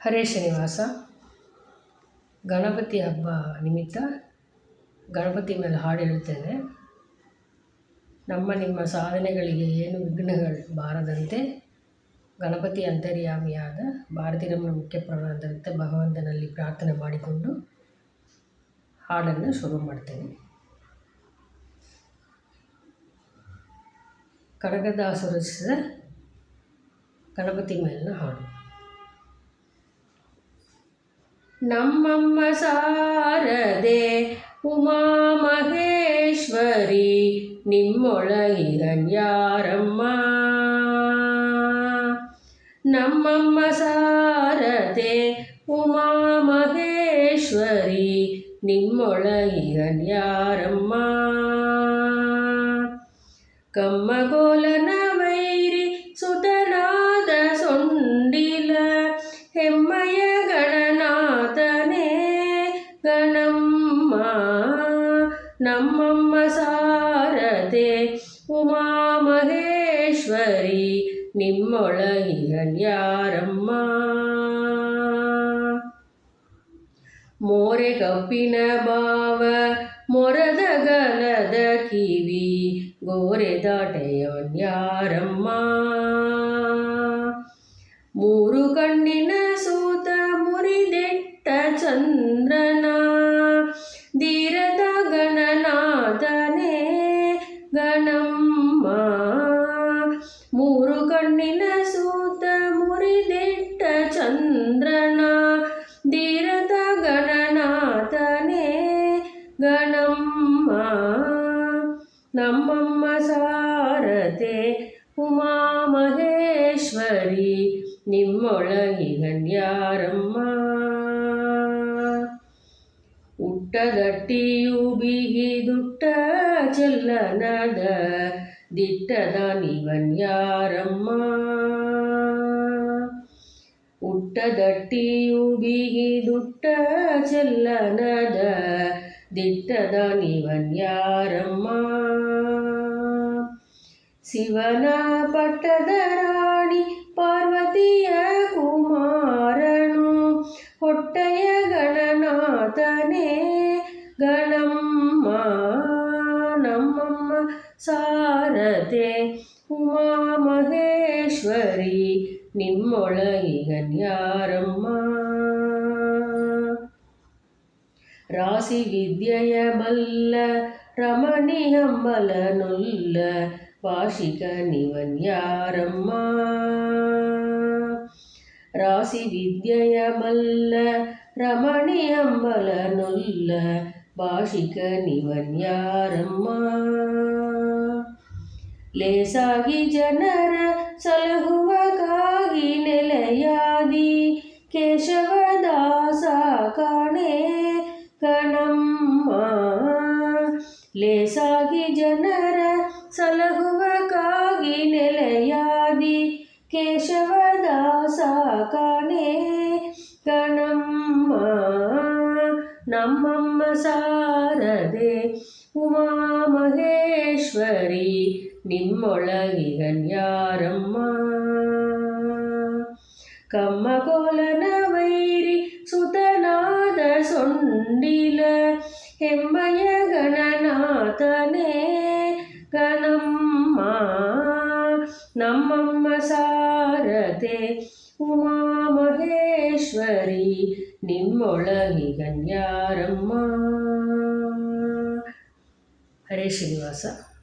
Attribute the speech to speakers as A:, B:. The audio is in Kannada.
A: ಹರೇ ಶ್ರೀನಿವಾಸ. ಗಣಪತಿ ಹಬ್ಬ ನಿಮಿತ್ತ ಗಣಪತಿ ಮೇಲೆ ಹಾಡು ಹೇಳ್ತೇನೆ. ನಿಮ್ಮ ಸಾಧನೆಗಳಿಗೆ ಏನು ವಿಘ್ನಗಳು ಬಾರದಂತೆ ಗಣಪತಿ ಅಂತರ್ಯಾಮಿಯಾದ ಭಾರತೀರಮಣ ಮುಖ್ಯ ಪ್ರಾಣದಂತೆ ಭಗವಂತನಲ್ಲಿ ಪ್ರಾರ್ಥನೆ ಮಾಡಿಕೊಂಡು ಹಾಡನ್ನು ಶುರು ಮಾಡ್ತೇನೆ. ಕನಕದಾಸರು ರಚಿಸಿದ ಗಣಪತಿ ಮೇಲಿನ ಹಾಡು. ನಮ್ಮಮ್ಮ ಶಾರದೆ ಉಮಾ ಮಹೇಶ್ವರಿ ನಿಮ್ಮೊಳಗಿರನ್ಯಾರಮ್ಮ. ನಮ್ಮಮ್ಮ ಶಾರದೆ ಉಮಾ ಮಹೇಶ್ವರಿ ನಿಮ್ಮೊಳಗಿರನ್ಯಾರಮ್ಮ. ಕಮ್ಮಗೋಲನ ವೈರಿ ಸುತನಾದ ಸೊಂಡಿಲ ಹೆಮ್ಮಯ ಗಣನಾಥನೇ ಗಣಮ್ಮ. ನಮ್ಮಮ್ಮ ಶಾರದೆ ಉಮಾ ಮಹೇಶ್ವರಿ ನಿಮ್ಮೊಳಗಿರನ್ಯಾರಮ್ಮ. ಮೋರೆ ಕಪ್ಪಿನ ಬಾವ ಮೊರದ ಗಲದ ಕಿವಿ ಗೋರೆ ದಾಟೆಯನ್ಯಾರಮ್ಮ. ಮೂರು ಕಣ್ಣಿನ ಸೂತ ಮುರಿದೆಟ್ಟ ಚಂದ್ರನ ಧೀರದ ಗಣನಾಥನೇ ಗಣಮ್ಮ. ಮೂರು ಕಣ್ಣಿನ ಸೂತ ಮುರಿದೆಟ್ಟ ಚಂದ್ರನ ಧೀರದ ಗಣನಾಥನೇ ಗಣಮ್ಮ. ನಮ್ಮಮ್ಮ ಶಾರದೆ ಉಮಾ ಮಹೇಶ್ವರಿ ನಿಮ್ಮೊಳಗಿರನ್ಯಾರಮ್ಮ. ಉಟ್ಟದಟ್ಟಿಯು ಬಿಗಿದುಟ್ಟ ಚೆಲ್ಲನದ ದಿಟ್ಟದ ನೀವನ್ಯಾರಮ್ಮ. ಉಟ್ಟದಟ್ಟಿಯು ಬಿಗಿದುಟ್ಟ ಚೆಲ್ಲನದ ದಿಟ್ಟದ ನೀವನ್ಯಾರಮ್ಮ. ಶಿವನ ಪಟ್ಟದ ರಾಣಿ ಪಾರ್ವತಿಯ ಕುಮಾರನು ಹೊಟ್ಟೆಯ ಗಣನಾಥನೇ ಗಣಮ್ಮ. ನಮ್ಮಮ್ಮ ಶಾರದೆ ಉಮಾ ಮಹೇಶ್ವರಿ ನಿಮ್ಮೊಳಗಿರನ್ಯಾರಮ್ಮ. ರಾಶಿ ವಿದ್ಯೆಯ ಬಲ್ಲ ರಮಣಿ ಹಂಬಲನುಲ್ಲ ವಾರ್ಷಿಕ ನೀವನ್ಯಾರಮ್ಮ. ರಾಶಿ ವಿದ್ಯೆಯ ಬಲ್ಲ ರಮಣಿ ಹಂಬಲನುಲ್ಲ ಭಾಷಿಕ ನೀವನ್ಯಾರಮ್ಮ. ಲೇಸಾಗಿ ಜನರ ಸಲಹುವಗಾಗಿ ನೆಲೆಯಾದಿ ಕೇಶವದಾಸ ಕಾಣೆ ಗಣಮ್ಮ. ಲೇಸಾಗಿ ಜನರ ಸಲಹುವಗಾಗಿ ನೆಲೆಯಾದಿ ಕೇಶವದಾಸ ಕಾಣೆ ಗಣಮ್ಮ. ನಮ್ಮಮ್ಮ ಶಾರದೆ ಉಮಾ ಮಹೇಶ್ವರಿ ನಿಮ್ಮೊಳಗಿರನ್ಯಾರಮ್ಮ. ಕಮ್ಮಗೋಲನ ವೈರಿ ಸುತನಾದ ಸೊಂಡಿಲ ಹೆಮ್ಮಯ ಗಣನಾಥನೇ ಗಣಮ್ಮ. ನಮ್ಮಮ್ಮ ಶಾರದೆ ಉಮಾ ಮಹೇಶ್ವರಿ ನಿಮ್ಮೊಳಗಿರನ್ಯಾರಮ್ಮ. ಹರೇ ಶ್ರೀನಿವಾಸ.